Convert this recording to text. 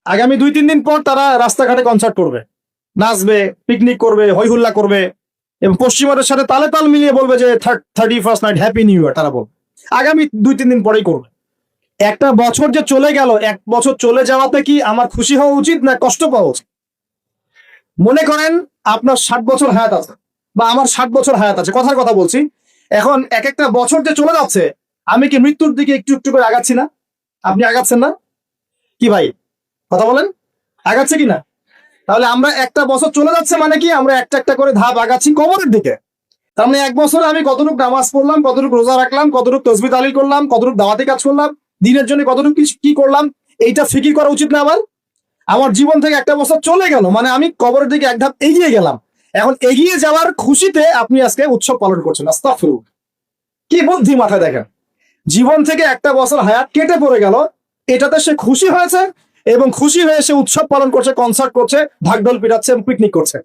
আগামী 2-3 দিন পর তারা রাস্তাঘাটে কনসার্ট করবে, নাচবে, পিকনিক করবে, হইহুল্লা করবে এবং পশ্চিমাদের সাথে তালে তাল মিলিয়ে বলবে যে 31st night happy new year. তারা বলবে আগামী 2-3 দিন পরেই করবে। একটা বছর যে চলে গেল, 1 বছর চলে যাওয়াতে কি আমার খুশি হওয়া উচিত না কষ্ট পাওয়া উচিত? মনে করেন আপনার 60 বছর হায়াত আছে বা আমার 60 বছর হায়াত আছে, কথার কথা বলছি। এখন এক একটা বছর যে চলে যাচ্ছে, আমি কি মৃত্যুর দিকে একটু একটু করে আগাচ্ছি না? আপনি আগাচ্ছেন না কি ভাই? কথা বলেন, আগাচ্ছে কিনা? তাহলে আমরা একটা বছর চলে যাচ্ছে মানে কি আমরা একটা একটা করে ধাপ আগাচ্ছি কবরের দিকে। তার মানে 1 বছরে আমি কতটুকু নামাজ পড়লাম, কতটুকু রোজা রাখলাম, কতটুকু তসবিহ তাহলিল করলাম, কতটুকু দাওয়াতি কাজ করলাম, দিনের জন্য কতটুকু কি করলাম, এইটা ফিকির করা উচিত না? আমার জীবন থেকে একটা বছর চলে গেল মানে আমি কবরের দিকে এক ধাপ এগিয়ে গেলাম। এখন এগিয়ে যাওয়ার খুশিতে আপনি আজকে উৎসব পালন করছেন। আস্তাগফিরুল্লাহ, কি বুদ্ধি মাথায় দেখেন। জীবন থেকে একটা বছর হায়াত কেটে পড়ে গেল, এটাতে সে খুশি হয়েছে এবং খুশি হয়ে সে উৎসব পালন করছে, কনসার্ট করছে, ঢাকঢোল পিটাচ্ছে এবং পিকনিক করছে।